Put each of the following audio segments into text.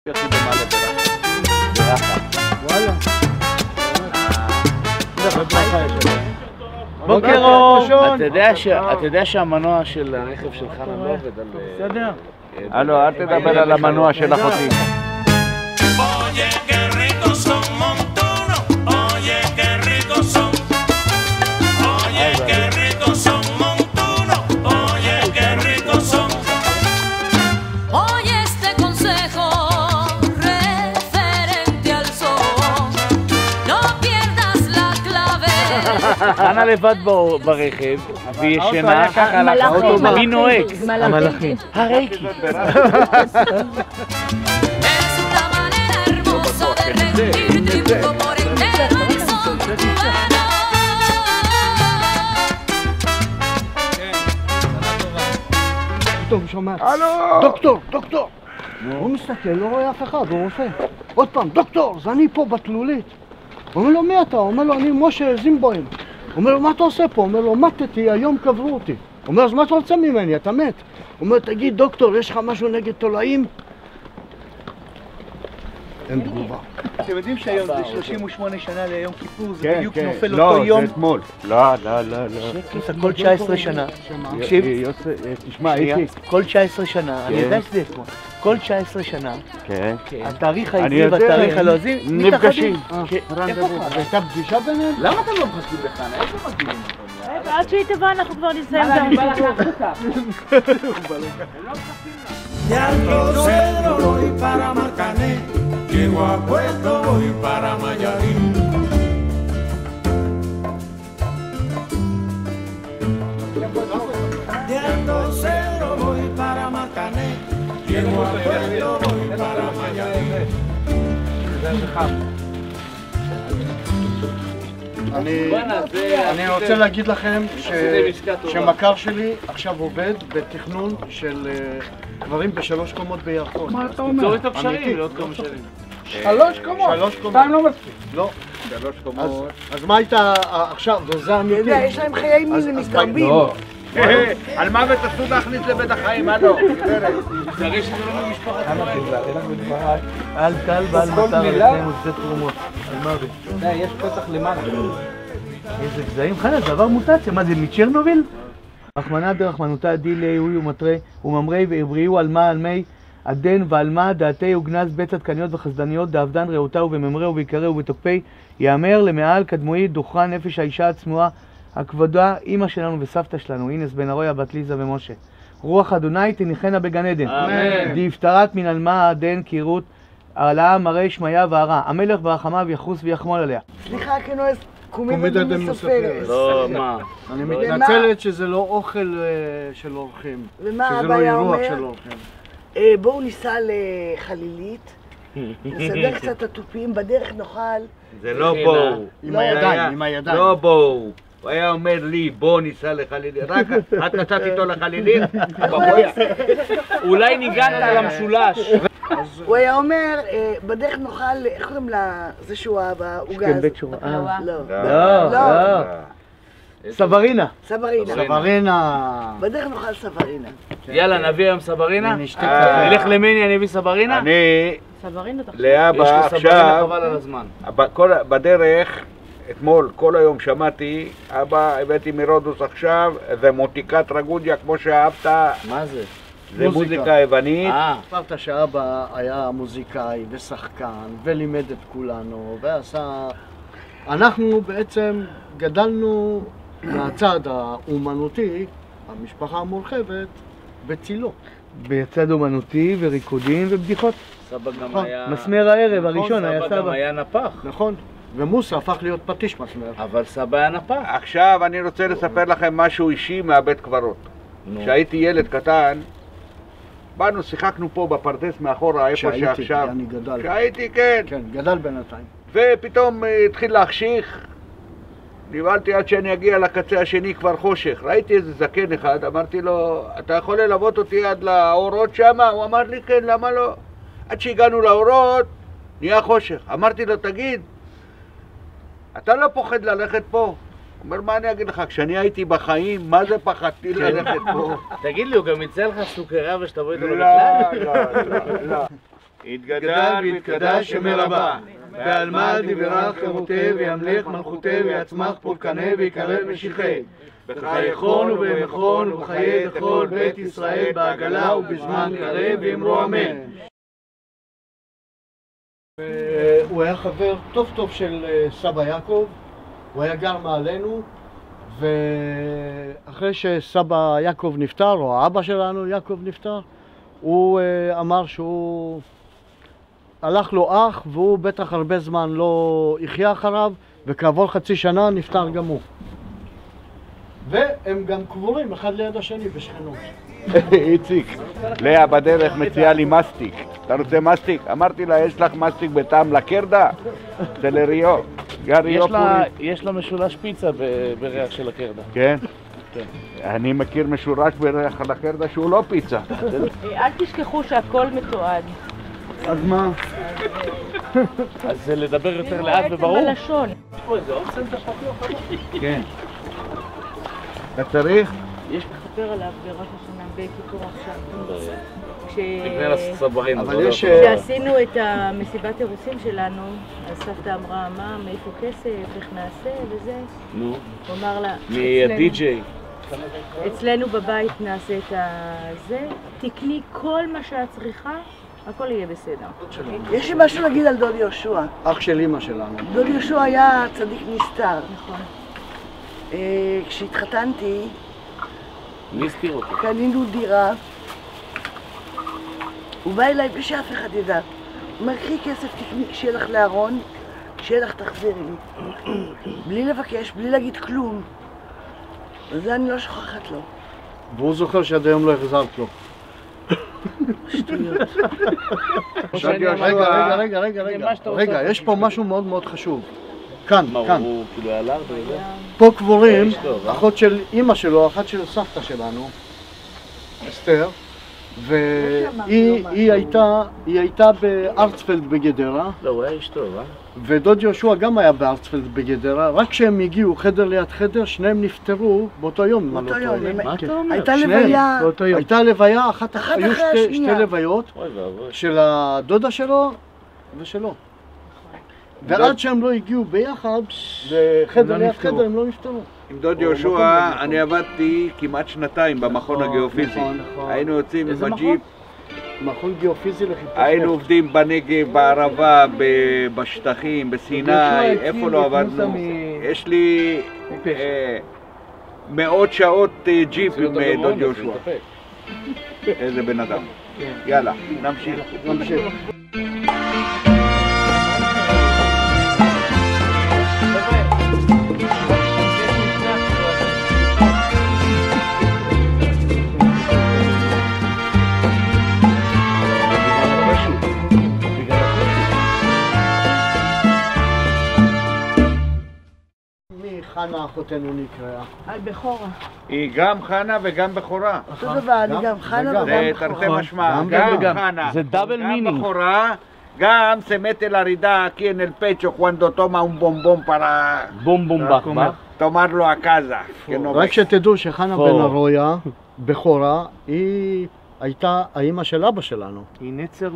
יוצאים במעלה ברכה. וואלה. בוקר אור. אתה יודע שהמנוע של הרכב של חנן לא עובד על... בסדר. הלו, אל תדבר על המנוע של אחותי. חנה לבד ברכב, והיא ישנה, מי נוהג? המלאכים. הרייקי. פתאום שומע, דוקטור, דוקטור. הוא מסתכל, לא רואה אף אחד, הוא רופא. עוד פעם, דוקטור, זה אני פה בתלולית. הוא אומר לו, מי אתה? הוא אומר לו, אני משה זימבוים. הוא אומר לו, מה אתה עושה פה? הוא אומר לו, מתתי, היום קברו אותי. הוא אומר, אז מה אתה רוצה ממני? אתה מת. הוא אומר, תגיד, דוקטור, יש לך משהו נגד תולעים? אין תגובה. אתם יודעים שהיום זה 38 שנה ליום כיפור, זה כן, בדיוק כן. נופל אותו יום? לא, זה אתמול. לא. כל 19 שנה. תקשיב, תשמע, הייתי... כל 19 שנה, אני יודע שזה אתמול. כל 19 שנה, כן. התאריך העברי והתאריך הלועזי נפגשים. הייתה פגישה ביניהם? למה אתם לא מחכים בחנה? איפה מגיעים? עד שהיא תבוא אנחנו כבר נסיים את De Alto Cedro voy para Marcané, llego a Puerto voy para Mayarín. De Alto Cedro voy para Marcané, llego a Puerto voy para Mayarín. אני רוצה להגיד לכם שמכר שלי עכשיו עובד בתכנון של דברים בשלוש קומות בירקון. מה אתה אומר? צורי את הקשרים, לא כמה שנים. 3 קומות? 3 קומות. 2 לא מספיק. לא. 3 קומות. אז מה הייתה עכשיו? וזה אמיתי. אתה יודע, יש להם חיי מין מתרבים. על מוות אסור להכניס לבית החיים, הלו. תראי שזה לא ממשפחת חיים. אל טל ועל מטר לפניהם עושה תרומות. על מוות. יש פתח למעלה. איזה גזעים, חנה, זה עבר מוטציה, מה זה מצ'רנוביל? רחמנא דרחמנותא דילי הוא ומטרי וממרי והבריאו על מה על מי עדן ועל מה דעתי וגנז בית צדקניות וחסדניות דאבדן ראותהו וממרהו ויקרהו ובתוקפי יאמר למעל קדמואי דוכרן נפש האישה הצנועה הכבודה אמא שלנו וסבתא שלנו אינס בן ארויה בת ליזה ומשה רוח אדוני תניחנה בגן עדן דהפטרת מן עלמה עדן קירות עלה מראה שמיה והרע המלך ברחמיו יחוס ויחמול עליה. סליחה, כנועז קומדיה דמוספרס. לא, מה? אני מתנצלת שזה לא אוכל של אורחים. ומה שזה לא אבא היה אירוח אומר? של אורחים. בואו ניסע לחלילית, נסדר קצת התופים, בדרך נאכל. זה לא בואו. עם הידיים, עם הידיים. לא בואו. הוא היה אומר לי, בוא ניסע לחלילית. רק את נסעת איתו לחלילית? אולי ניגעת על המשולש. הוא היה אומר, בדרך נאכל, איך קוראים לה, זה שהוא אהב, העוגה הזאת? לא. סברינה. סברינה. בדרך נאכל סברינה. יאללה, נביא היום סברינה? נלך למני, אני אביא סברינה? אני... לאבא עכשיו, חבל על הזמן. בדרך, אתמול, כל היום שמעתי, אבא, הבאתי מרודוס עכשיו, זה מותיקת רגודיה כמו שאהבת. מה זה? זה מוזיקה יוונית. אמרת שאבא היה מוזיקאי ושחקן ולימד את כולנו ועשה... אנחנו בעצם גדלנו מהצד האומנותי, המשפחה המורחבת, בצילו. בצד אומנותי וריקודים ובדיחות. סבא גם היה... מסמר הערב הראשון היה סבא. סבא גם היה נפח. נכון. ומוסה הפך להיות פטיש מסמר. אבל סבא היה נפח. עכשיו אני רוצה לספר לכם משהו אישי מהבית קברות. כשהייתי ילד קטן, באנו, שיחקנו פה בפרדס מאחורה, איפה שעכשיו. אני גדל. כשהייתי, כן. כן, גדל בינתיים. ופתאום התחיל להחשיך. נבהלתי עד שאני אגיע לקצה השני כבר חושך. ראיתי איזה זקן אחד, אמרתי לו, אתה יכול ללוות אותי עד לאורות שם? הוא אמר לי, כן, למה לא? עד שהגענו לאורות, נהיה חושך. אמרתי לו, תגיד, אתה לא פוחד ללכת פה? אומר, מה אני אגיד לך, כשאני הייתי בחיים, מה זה פחדתי ללכת פה? תגיד לי, הוא גם יצא לך סוכריה ושתבוא איתו בכלל? לא. יתגדל ויתקדש שמי רבה, ועלמא דיברה חירותי וימלך מלכותי ויצמח פורקנה ויקרב משיחי, בחייכון ובמכון ובחיי דכל בית ישראל בעגלה ובזמן קרב ואמרו אמן. הוא היה חבר טוב טוב של סבא יעקב, הוא היה גר מעלינו, ואחרי שסבא יעקב נפטר, או האבא שלנו יעקב נפטר, הוא אמר שהוא הלך לו אח והוא בטח הרבה זמן לא יחיה אחריו, וכעבור חצי שנה נפטר גם הוא. והם גם קבורים אחד ליד השני בשכנות. איציק, לאה בדרך מציעה לי מסטיק. אתה רוצה מסטיק? אמרתי לה, יש לך מסטיק בטעם לקרדה? זה לריו. יש לה משולש פיצה בריח של הקרדה. כן? אני מכיר משולש בריח על הקרדה שהוא לא פיצה. אל תשכחו שהכל מתועד. אז מה? אז זה לדבר יותר לאט וברור? בעצם בלשון. כן. אתה צריך? יש לספר עליו בראש השנה, בכיפור עכשיו. נקנה לסברים. אבל יש... כשעשינו את המסיבת אירוסין שלנו, אז סבתא אמרה, מה, מאיפה כסף, איך נעשה וזה. נו. הוא אמר לה, מהדי-ג'יי. אצלנו בבית נעשה את זה, תקני כל מה שאת צריכה, הכל יהיה בסדר. יש לי משהו להגיד על דוד יהושע. אח של אמא שלנו. דוד יהושע היה צדיק נסתר. נכון. כשהתחתנתי, מי הסתיר אותו? קנינו דירה, הוא בא אליי בלי שאף אחד ידע. הוא אומר, קחי כסף, תקני, כשיהיה לך לארון, כשיהיה לך תחזירי לי. בלי לבקש, בלי להגיד כלום. וזה אני לא שוכחת לו. והוא זוכר שעד היום לא החזרת לו. שטויות. רגע, יש פה משהו מאוד מאוד חשוב. כאן, כאן. הוא כאילו היה לארד וזה? פה קבורים, אחות של אמא שלו, אחת של סבתא שלנו, אסתר, והיא הייתה בארצפלד בגדרה. לא, הוא היה איש טוב, ודוד יהושע גם היה בארצפלד בגדרה, רק כשהם הגיעו חדר ליד חדר, שניהם נפטרו באותו יום. באותו יום, מה אתה אומר? הייתה לוויה. הייתה לוויה, היו אחרי שתי השנייה. לוויות, של הדודה שלו ושלו. ועד שהם לא הגיעו ביחד, לחדר ליד חדר הם לא נפטרו. עם דוד יהושע אני עבדתי כמעט שנתיים במכון הגיאופיזי. היינו יוצאים עם הג'יפ. מכון גיאופיזי לחיפוש נפט. היינו עובדים בנגב, בערבה, בשטחים, בסיני, איפה לא עבדנו. יש לי מאות שעות ג'יפ עם דוד יהושע. איזה בן אדם. יאללה, נמשיך. חנה אחותנו נקראה. בכורה. היא גם חנה וגם בכורה. אותו דבר, אני גם חנה וגם זה תרתי בכורה. משמע, גם חנה, זה דאבל גם מינינג. בכורה, גם se mete la rida aquí en el pecho cuando toma un bombón para בום בום בח. tomarlo a casa. que no רק ves. שתדעו שחנה בן ארויה, בכורה, היא הייתה האמא של אבא שלנו, היא נצר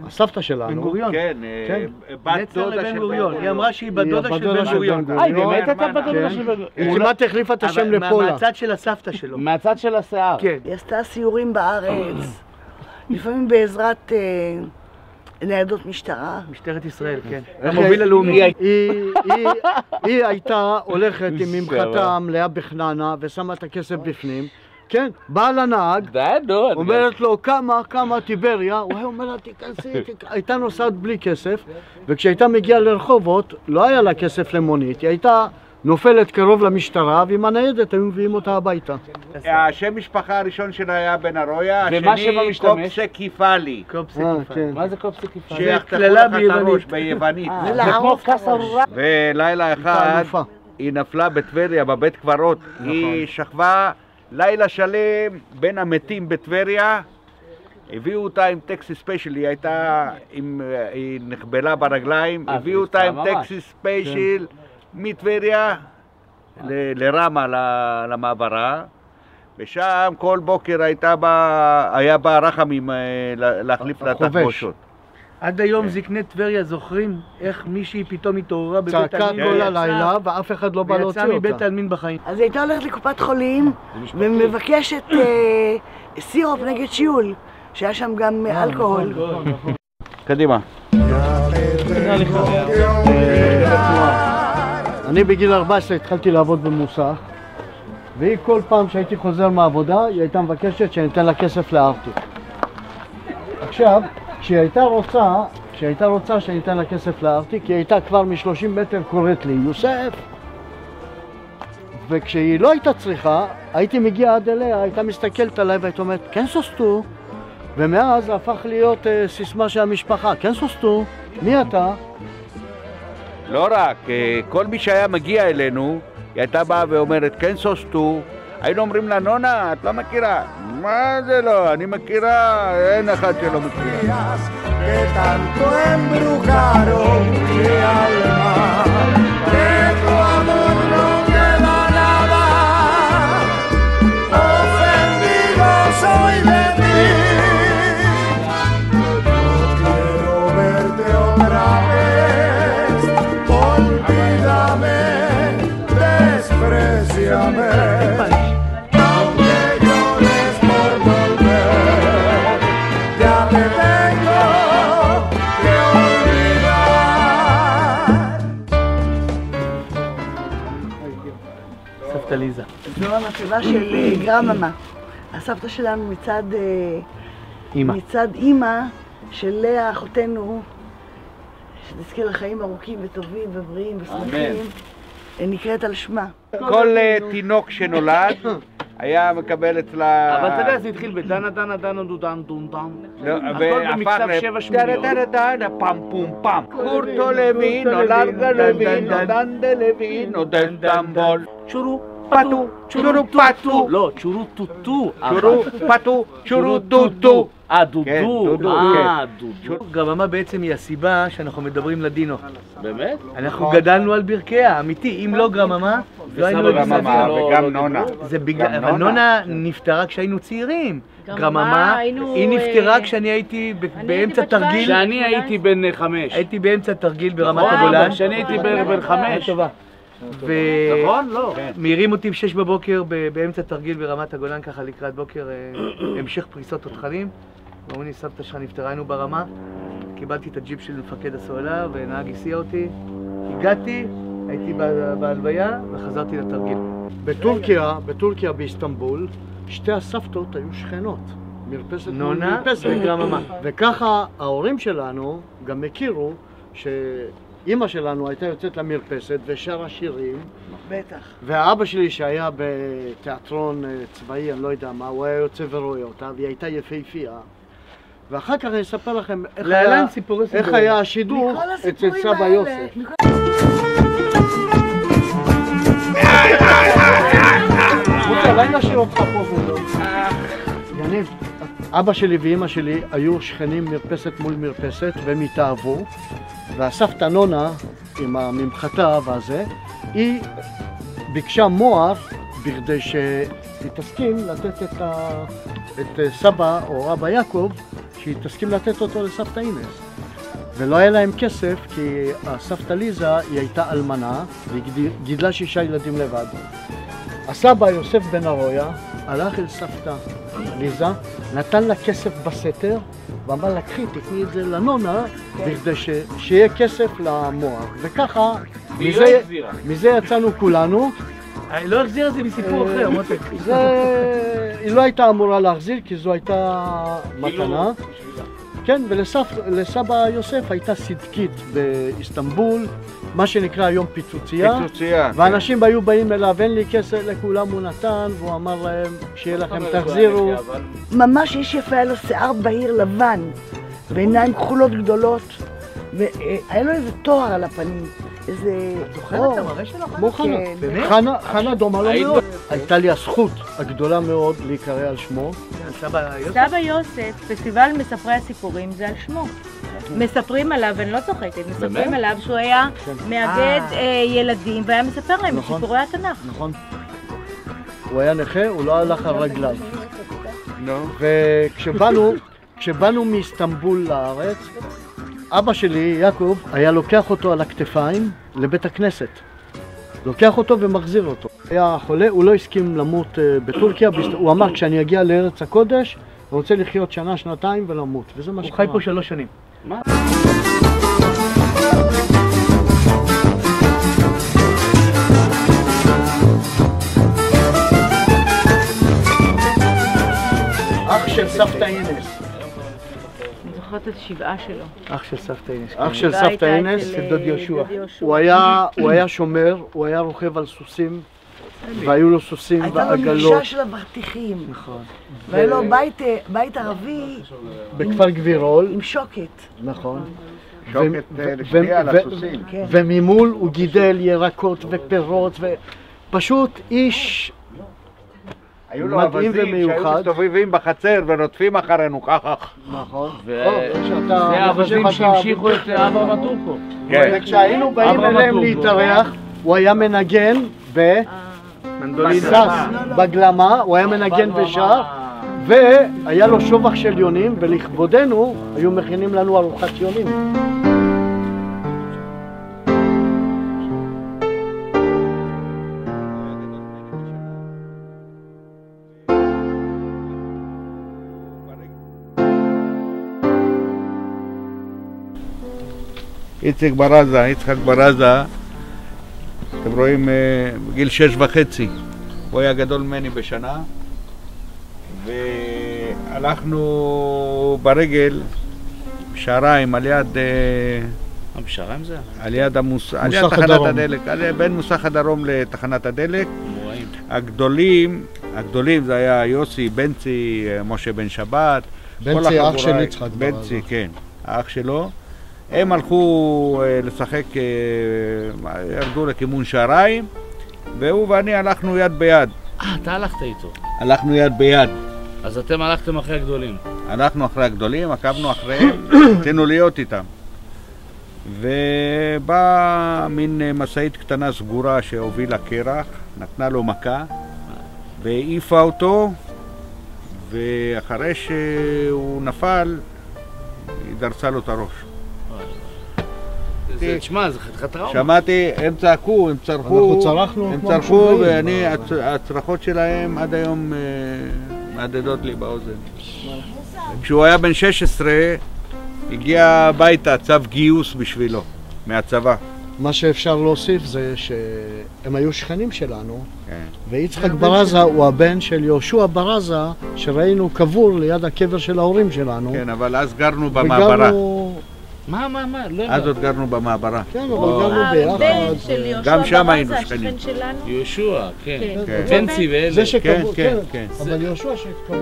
הסבתא שלנו. לבן גוריון. כן, כן. בת נצר דודה לבן של גוריון. היא אמרה שהיא בת דודה של בן של גוריון. בן היא באמת הייתה בת דודה של בן היא גוריון? כמעט החליפה את השם אבל לפולה. מהצד של הסבתא שלו. מהצד של השיער. כן. היא עשתה סיורים בארץ, לפעמים בעזרת ניידות משטרה. משטרת ישראל, כן. איך המוביל הלאומי. היא הייתה הולכת עם ממחטה המלאה בחננה ושמה את הכסף בפנים. כן, באה לנהג, אומרת לו כמה טיבריה, הוא היה אומר לה תיכנסי, הייתה נוסעת בלי כסף, וכשהייתה מגיעה לרחובות לא היה לה כסף למונית, היא הייתה נופלת קרוב למשטרה ועם הניידת היו מביאים אותה הביתה. השם משפחה הראשון שלה היה בן ארויה, ומה שם השני המשתמש? קופסקיפלי. כן. מה זה קופסקיפה? שיחתכו קללה לך את הראש ביוונית. זה כמו קסאורה. ולילה אחד אלופה. היא נפלה בטבריה, בבית קברות. היא שכבה לילה שלם בין המתים בטבריה. הביאו אותה עם טקסי ספיישל, היא נחבלה ברגליים, הביאו אותה עם טקסי ספיישל מטבריה לרמה, למעברה, ושם כל בוקר היה בא רחמים להחליף לה תחבושות. עד היום זקני טבריה זוכרים איך מישהי פתאום התעוררה בבית צעקה העלמין. כל הלילה ואף אחד לא בא להוציא ויצאה מבית אותה. העלמין בחיים. אז היא הייתה הולכת לקופת חולים ומבקשת סירופ נגד שיעול, שהיה שם גם אלכוהול. קדימה. אני בגיל 14 התחלתי לעבוד במוסך, והיא כל פעם שהייתי חוזר מהעבודה, היא הייתה מבקשת שאני אתן לה כסף לארטיק. עכשיו, כשהיא הייתה רוצה שאני אתן לה כסף לארטיק, היא הייתה כבר מ-30 מטר קוראת לי, יוסף. וכשהיא לא הייתה צריכה, הייתי מגיע עד אליה, הייתה מסתכלת עליי והייתה אומרת, כן סוסטו. ומאז זה הפך להיות סיסמה של המשפחה, כן סוסטו, מי אתה? לא רק, כל מי שהיה מגיע אלינו, היא הייתה באה ואומרת, כן סוסטו, היינו אומרים לה, נונה, את לא מכירה. מה זה לא? אני מכירה, אין אחד שלא מכירה. Que tanto embrujaron mi alma, de tu amor no queda nada, ofendido soy de ti, no quiero verte otra vez, olvídame, despreciame. סבתא ליזה. זו המצבה של גרממה. הסבתא שלנו מצד אימא של לאה אחותנו, שתזכה לחיים ארוכים וטובים ובריאים ושמחים, נקראת על שמה. כל תינוק שנולד היה מקבל אצלה... אבל אתה יודע, זה התחיל בדנה דנה דנה דודן דונדן. הכל במקצב 7 שמיניות. פעם פום פעם. קורטו לוינו, לרגה לוינו, דנדה לוינו, דסטמבול. צ'ורו פטו, צ'ורו פטו. לא, צ'ורו טוטו. צ'ורו פטו, צ'ורו דודו. דודו. דודו. גרממה בעצם היא הסיבה שאנחנו מדברים לדינו. באמת? אנחנו גדלנו על ברכיה, אמיתי. אם לא גרממה, לא היינו גרממה וגם נונה. אבל נונה נפטרה כשהיינו צעירים. גרממה, היא נפטרה כשאני הייתי באמצע תרגיל. כשאני הייתי בן 5. הייתי באמצע תרגיל ברמת הגולן. כשאני הייתי בן 5. נכון? לא. מעירים אותי ב-6 בבוקר באמצע תרגיל ברמת הגולן, ככה לקראת בוקר, המשך פריסות תותחנים. ואומרים לי, סבתא שלך נפטרה, היינו ברמה. קיבלתי את הג'יפ של מפקד הסוללה ונהג הסיע אותי. הגעתי, הייתי בהלוויה וחזרתי לתרגיל. בטורקיה באיסטנבול, שתי הסבתות היו שכנות. מרפסת נונה וגרממה. וככה ההורים שלנו גם הכירו שאימא שלנו הייתה יוצאת למרפסת ושרה שירים. בטח. והאבא שלי שהיה בתיאטרון צבאי, אני לא יודע מה, הוא היה יוצא ורואה אותה, והיא הייתה יפהפייה. ואחר כך אני אספר לכם איך היה השידור אצל סבא יוסף. אולי נשאיר אותך פה בודו. יניב, אבא שלי ואמא שלי היו שכנים מרפסת מול מרפסת והם התאהבו, והסבתא נונה עם הממחטה והזה, היא ביקשה מוהר בכדי שהיא תסכים לתת את סבא או רבא יעקב, שהיא תסכים לתת אותו לסבתא אינס. ולא היה להם כסף כי הסבתא ליזה היא הייתה אלמנה והיא גידלה 6 ילדים לבד. הסבא יוסף בן ארויה הלך אל סבתא ליזה, נתן לה כסף בסתר ואמר לה, קחי, תקני את זה לנונה בכדי שיהיה כסף למוח. וככה, מזה יצאנו כולנו. היא לא החזירה את זה מסיפור אחר, מותק. היא לא הייתה אמורה להחזיר כי זו הייתה מתנה. כן, ולסבא יוסף הייתה סדקית באיסטנבול, מה שנקרא היום פיצוצייה. ואנשים היו באים אליו, אין לי כסף, לכולם הוא נתן, והוא אמר להם, שיהיה לכם תחזירו. ממש איש יפה, היה לו שיער בהיר לבן, ועיניים כחולות גדולות, והיה לו איזה תואר על הפנים. איזה... זוכרת את המראה שלו? כמו חנה. באמת? חנה דומה לו מאוד. הייתה לי הזכות הגדולה מאוד להיקרא על שמו. סבא יוסף, פסטיבל מספרי הסיפורים זה על שמו. מספרים עליו, אני לא צוחקת, מספרים עליו שהוא היה מאגד ילדים והיה מספר להם את סיפורי התנ"ך. נכון. הוא היה נכה, הוא לא הלך על רגליו. וכשבאנו מאיסטנבול לארץ, אבא שלי, יעקב, היה לוקח אותו על הכתפיים לבית הכנסת. לוקח אותו ומחזיר אותו. היה חולה, הוא לא הסכים למות בטורקיה, הוא אמר כשאני אגיע לארץ הקודש, אני רוצה לחיות שנה, שנתיים ולמות, וזה מה שקרה. הוא חי פה 3 שנים. מה? אח של סבתא אינס. אני זוכרת את 7 שלו. אח של סבתא אינס. אח של סבתא אינס, של דוד יהושע. הוא היה שומר, הוא היה רוכב על סוסים, והיו לו סוסים הייתה לו ועגלות. מגשה של אבטיחים. נכון. והיה לו בית ערבי בכפר גבירול. עם שוקת. נכון. שוקת לשנייה על הסוסים. כן. וממול הוא גידל ירקות ופירות, ופשוט איש היו לו מדהים אווזים שהיו ומיוחד. מסתובבים בחצר ורודפים אחרינו ככה. נכון. זה האווזים שהמשיכו את אברהם הטורקו. כן. וכשהיינו באים אברהם אליהם הטורקו. להתארח, הוא היה מנגן בסס, בגלמה, הוא היה מנגן ושר, והיה לו שובח של יונים, ולכבודנו היו מכינים לנו ארוחת יונים. יצחק ברזה, אתם רואים, בגיל 6.5, הוא היה גדול ממני בשנה, והלכנו ברגל בשעריים על יד... בשעריים זה? על יד תחנת הדלק, בין מוסך הדרום לתחנת הדלק. הגדולים זה היה יוסי, בנצי, משה בן שבת. בנצי, אח של יצחק ברזה. בנצי, כן, האח שלו. הם הלכו לשחק, ירדו לכיוון שעריים, והוא ואני הלכנו יד ביד. אתה הלכת איתו. הלכנו יד ביד. אז אתם הלכתם אחרי הגדולים. הלכנו אחרי הגדולים, עקבנו אחריהם, רצינו להיות איתם. ובאה מין משאית קטנה סגורה שהובילה קרח, נתנה לו מכה, והעיפה אותו, ואחרי שהוא נפל, היא דרסה לו את הראש. תשמע, זה חתיכת טראומה. שמעתי, הם צעקו, הם צרחו, ואני, הצרחות שלהם עד היום מהדהדות לי באוזן. כשהוא היה בן 16, הגיע הביתה צו גיוס בשבילו, מהצבא. מה שאפשר להוסיף זה שהם היו שכנים שלנו, כן. ויצחק ברזה הוא הבן של יהושע ברזה, שראינו קבור ליד הקבר של ההורים שלנו. כן, אבל אז גרנו במעברה. מה? לא יודע. אז עוד גרנו במעברה. כן, אבל גרנו ביחד. הבן של יהושע גם שם ברזה, היינו שכנים. השכן שלנו. יהושע, כן. כן. בנצי ואלה. זה שקבור, כן, כן. כן. אבל יהושע שקבור.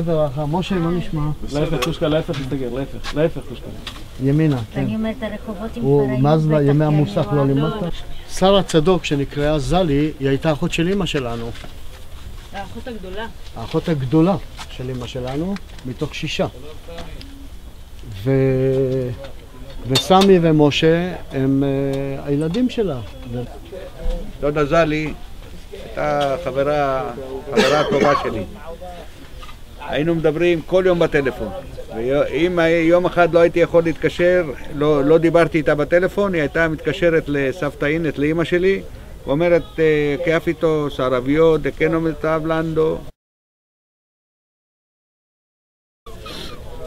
ברכה, משה, מה נשמע? להפך קושקה, להפך תסתגר, להפך קושקה. ימינה, כן. אני אומרת הרחובות עם הוא פראים. מאז ימי המוסך לא לימדת? שרה צדוק, שנקראה זלי, היא הייתה אחות של אמא שלנו. האחות הגדולה. האחות הגדולה של אמא שלנו, מתוך 6. וסמי ומשה הם הילדים שלה. דודה זלי הייתה חברה טובה שלי. היינו מדברים כל יום בטלפון. ואם יום אחד לא הייתי יכול להתקשר, לא דיברתי איתה בטלפון, היא הייתה מתקשרת לסבתא אינס, לאמא שלי, ואומרת, כאפיתו, סרביו, דקנו מטב לנדו.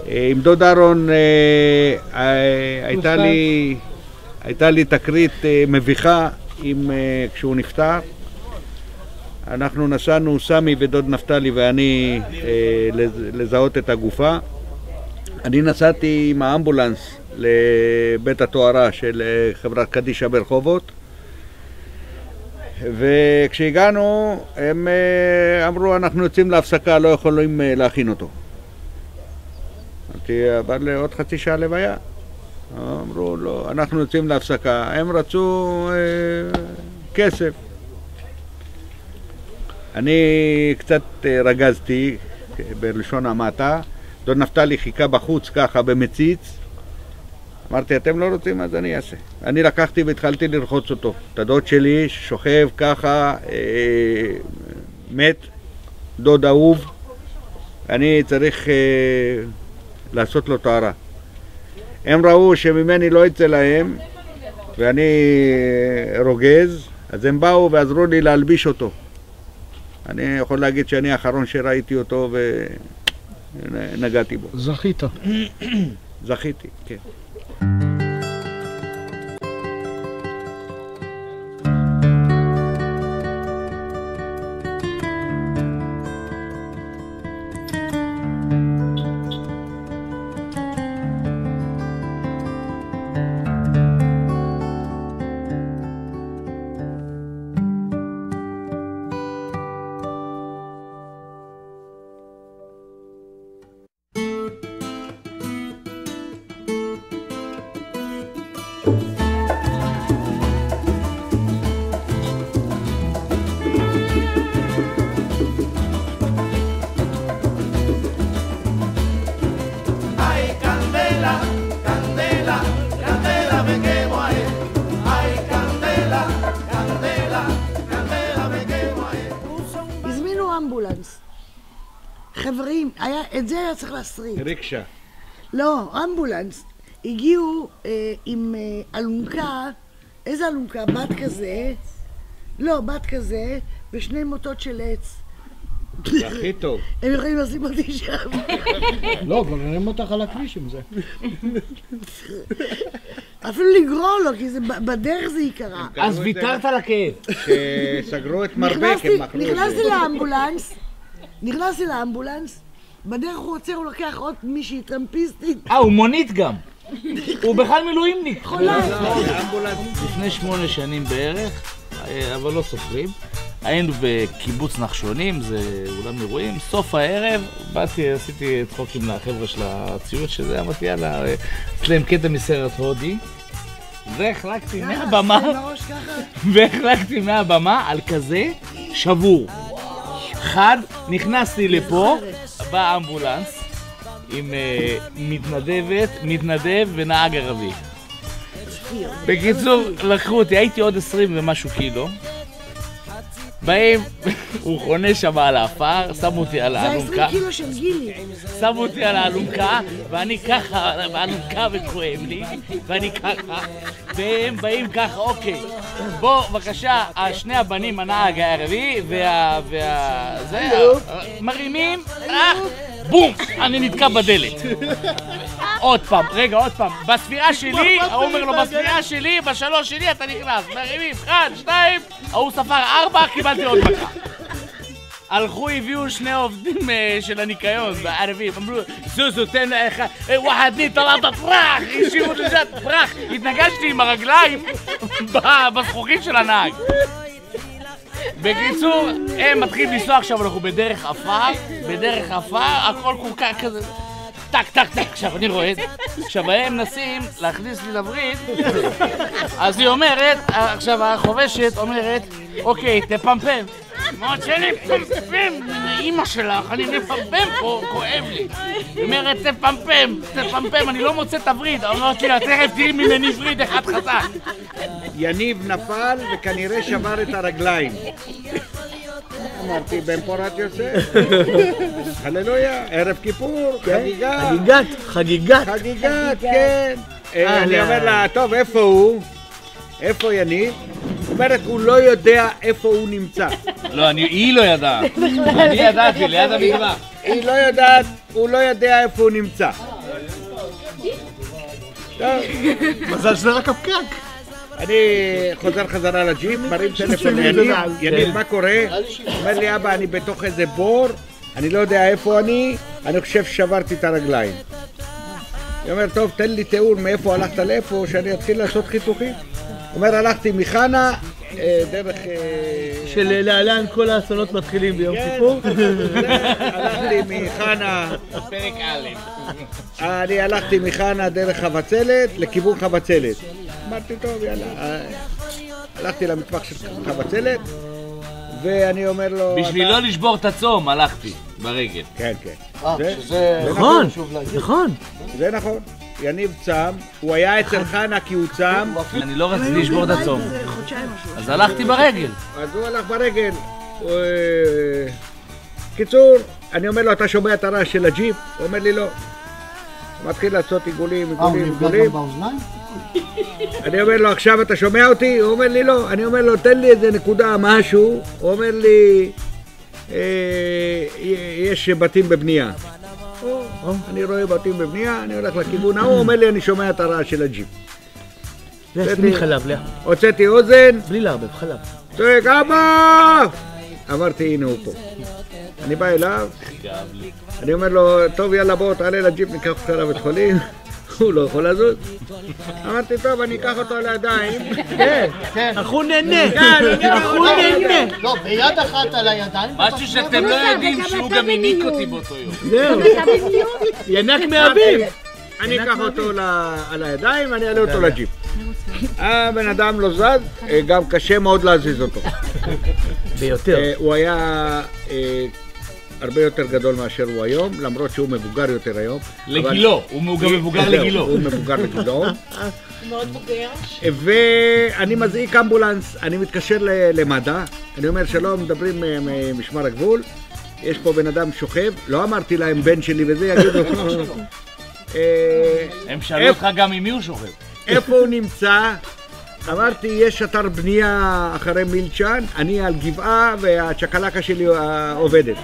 עם דוד אהרון הייתה לי תקרית מביכה כשהוא נפטר. אנחנו נסענו, סמי ודוד נפתלי ואני, לזהות את הגופה. אני נסעתי עם האמבולנס לבית התוארה של חברת קדישה ברחובות, וכשהגענו הם אמרו, אנחנו יוצאים להפסקה, לא יכולים להכין אותו. אמרתי, אבל עוד חצי שעה לוויה. אמרו, לא, אנחנו יוצאים להפסקה. הם רצו כסף. אני קצת רגזתי, בלשון המעטה. דוד נפתלי חיכה בחוץ ככה במציץ. אמרתי, אתם לא רוצים, אז אני אעשה. אני לקחתי והתחלתי לרחוץ אותו. את הדוד שלי שוכב ככה, מת, דוד אהוב. אני צריך לעשות לו טהרה. הם ראו שממני לא יצא להם, ואני רוגז, אז הם באו ועזרו לי להלביש אותו. אני יכול להגיד שאני האחרון שראיתי אותו ונגעתי בו. זכית. זכיתי, כן. חברים, את זה היה צריך להסריט. ריקשה. לא, אמבולנס. הגיעו עם אלונקה, איזה אלונקה? בת כזה, לא, בת כזה, ושני מוטות של עץ. זה הכי טוב. הם יכולים לשים אותי שם. לא, כבר נראים אותך על הכביש עם זה. אפילו לגרור לו, כי בדרך זה יקרה. אז ויתרת על הכאב. שסגרו את מרבק, הם מכרו את זה. נכנסתי לאמבולנס, בדרך הוא עוצר, הוא לוקח עוד מישהי טרמפיסטית. הוא מונית גם. הוא בכלל מילואימניק. חולה. לפני 8 שנים בערך, אבל לא סופרים. היינו בקיבוץ נחשונים, זה אולם אירועים. סוף הערב, באתי, עשיתי צחוקים לחבר'ה של הציוד שזה, אמרתי יאללה, אצלם קטע מסרט הודי. והחלקתי מהבמה על כזה שבור. אחד, נכנסתי לפה באמבולנס עם מתנדב ונהג ערבי. בקיצור, לקחו אותי, הייתי עוד 20 ומשהו קילו. באים, הוא חונה שם על האפר, שמו אותי על האלונקה. זה 20 קילו של גילי. שמו אותי על האלונקה, ואני ככה, באלונקה וכואב לי, ואני ככה, והם באים ככה, אוקיי. בוא, בבקשה, שני הבנים, הנהג הערבי, זה, מרימים, בום, אני נתקע בדלת. עוד פעם, בספירה שלי, הוא אומר לו, בספירה שלי, בשלוש שלי אתה נכנס, מרימים, 1, 2, הוא ספר 4, קיבלתי עוד מכה. הלכו, הביאו 2 עובדים של הניקיון, הערבים, אמרו, זוזו, תן לך, וואחד ני, תלעת פרח, השאירו לזה פרח, התנגשתי עם הרגליים בזכוכית של הנהג. בקיצור, הם מתחילים לנסוע עכשיו, אנחנו בדרך עפר, הכל קורקע כזה, טק, עכשיו אני רואה את זה. עכשיו הם מנסים להכניס לי לברית, אז היא אומרת, עכשיו החובשת אומרת, אוקיי, תפמפם. מאוד שאני פמפם, אמא שלך, אני מפמפם פה, כואב לי. היא אומרת, תפמפם, אני לא מוצא את הברית. אמרתי לה, תכף תראי ממני ברית אחד חזק. יניב נפל וכנראה שבר את הרגליים. אמרתי, בן פורת יוסף, הללויה, ערב כיפור, חגיגת, כן. אני אומר לה, טוב, איפה הוא? איפה יניב? אומרת, הוא לא יודע איפה הוא נמצא. לא, היא לא ידעה. אני ידעתי, ליד המטבח. היא לא יודעת, הוא לא יודע איפה הוא נמצא. טוב. מזל שזה רק הפקק. אני חוזר חזרה לג'יפ, מרים טלפון יניב, מה קורה? אומר לי, אבא, אני בתוך איזה בור, אני לא יודע איפה אני חושב ששברתי את הרגליים. היא אומר, טוב, תן לי תיאור מאיפה הלכת לאיפה, שאני אתחיל לעשות חיתוכים. אומר, הלכתי מחנה, דרך... שלהלן כל האסונות מתחילים ביום כיפור? הלכתי מחנה... פרק א'. אני הלכתי מחנה דרך חבצלת לכיוון חבצלת. אמרתי, טוב, יאללה. הלכתי למטווח של חבצלת, ואני אומר לו... בשביל לא לשבור את הצום הלכתי ברגל. כן, כן. שזה... נכון, נכון. זה נכון. יניב צם, הוא היה אצל חנה כי הוא צם. אני לא רציתי לשבור את הצום. זה חודשיים משהו. אז הלכתי ברגל. אז הוא הלך ברגל. קיצור, אני אומר לו, אתה שומע את הרעש של הג'יפ? הוא אומר לי לא. הוא מתחיל לעשות עיגולים. הוא נפגע גם באוזניים? אני אומר לו, עכשיו אתה שומע אותי? הוא אומר לי לא. אני אומר לו, תן לי איזה נקודה, משהו. הוא אומר לי, יש בתים בבנייה. אני רואה בתים בבנייה, אני הולך לכיוון ההוא, הוא אומר לי, אני שומע את הרעש של הג'יפ. בלי חלב, לאה. הוצאתי אוזן, בלי לערבב, חלב. צועק, אבא! אמרתי, הנה הוא פה. אני בא אליו, אני אומר לו, טוב יאללה בוא, תעלה לג'יפ, ניקח אותך לבית חולים. הוא לא יכול לזוז. אמרתי, טוב, אני אקח אותו על הידיים. כן, כן. אנחנו נהנה. אנחנו נהנה. לא, ביד אחת על הידיים. משהו שאתם לא יודעים שהוא גם הניק אותי באותו יום. זהו. ינק מאביב. אני אקח אותו על הידיים ואני אעלה אותו לג'יפ. הבן אדם לא זז, גם קשה מאוד להזיז אותו. ביותר. הוא היה הרבה יותר גדול מאשר הוא היום, למרות שהוא מבוגר יותר היום. לגילו, הוא גם מבוגר לגילו. הוא מבוגר לגילו. הוא מאוד בוגר. ואני מזעיק אמבולנס, אני מתקשר למד"א, אני אומר שלום, מדברים ממשמר הגבול, יש פה בן אדם שוכב, לא אמרתי להם בן שלי וזה, יגידו... הם שאלו אותך גם עם מי הוא שוכב. איפה הוא נמצא? אמרתי, יש אתר בנייה אחרי מילצ'ן, אני על גבעה והצ'קלקה שלי עובדת.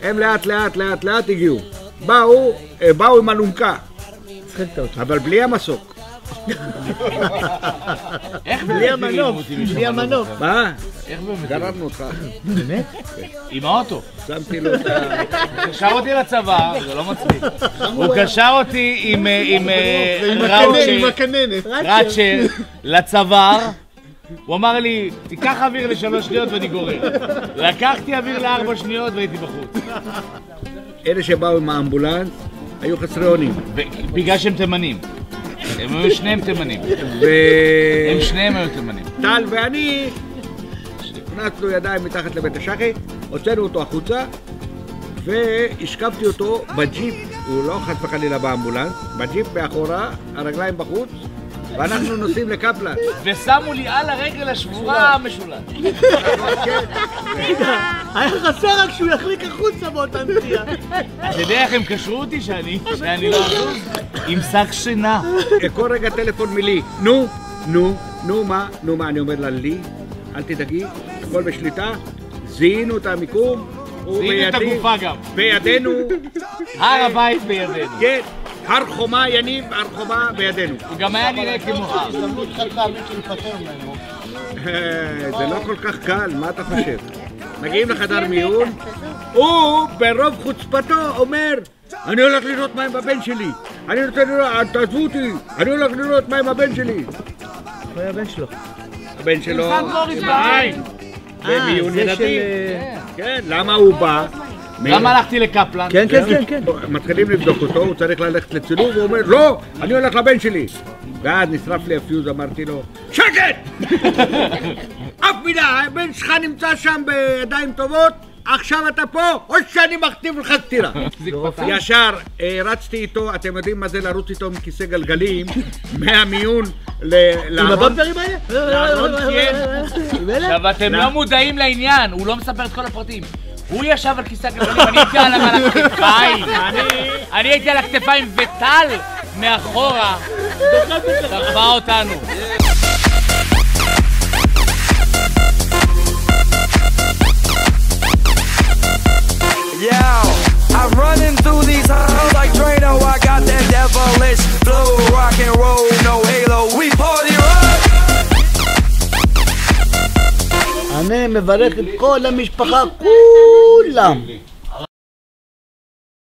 הם לאט הגיעו. באו עם אלונקה, אבל בלי המסוק. איך בלי המנוף, בלי המנוף. מה? איך באמת? גררנו אותך. באמת? עם האוטו. שמתי לו את ה... הוא קשר אותי לצבא, זה לא מצליח. הוא קשר אותי עם ראצ'ר לצוואר. הוא אמר לי, תיקח אוויר ל3 שניות ואני גורר. לקחתי אוויר ל4 שניות והייתי בחוץ. אלה שבאו עם האמבולנס היו חסרי אונים. בגלל שהם תימנים. הם היו שניהם תימנים. הם שניהם היו תימנים. טל ואני הכנסנו ידיים מתחת לבית השחי, הוצאנו אותו החוצה והשכבתי אותו בג'יפ, הוא לא חס וחלילה באמבולנס, בג'יפ מאחורה, הרגליים בחוץ, ואנחנו נוסעים לקפלן. ושמו לי על הרגל השבורה המשולש. היה חסר רק שהוא יחליק החוצה באותה נסיעה. אתה יודע איך הם קשרו אותי שאני לא אזוז? עם שק שינה. כל רגע טלפון מילי, נו מה, אני אומר לה לי, אל תדאגי, הכל בשליטה, זיהינו את המיקום, זיהינו את הגופה גם. בידינו. הר הבית בידינו. כן, הר חומה יניב, הר חומה בידינו. הוא גם היה נראה כמו הר. זה לא כל כך קל, מה אתה חושב? מגיעים לחדר מיון, הוא ברוב חוצפתו אומר, אני הולך לראות מה עם הבן שלי, אני רוצה לראות, תעזבו אותי, אני הולך לראות מה עם הבן שלי. מה היה הבן שלו? הבן שלו, בעין. במיון ילדים. כן, למה הוא בא? למה הלכתי לקפלן? כן. מתחילים לבדוק אותו, הוא צריך ללכת לצילום, והוא אומר, לא, אני הולך לבן שלי. ואז נשרף לי הפיוז, אמרתי לו, שקט! אף מילה, הבן שלך נמצא שם בידיים טובות, עכשיו אתה פה, או שאני מכתיב לך סטירה. ישר רצתי איתו, אתם יודעים מה זה לרוץ איתו מכיסא גלגלים, מהמיון עם הבמפרים האלה? עכשיו אתם לא מודעים לעניין, הוא לא מספר את כל הפרטים. הוא ישב על כיסא גלגלים, אני הייתי עליו על הכתפיים. אני הייתי על הכתפיים וטל מאחורה דחפה אותנו. Yo, I'm running through these halls like Drano. I got that devilish flow, rock and roll, no halo. We party rock. אני מברך את כל המשפחה, כולם.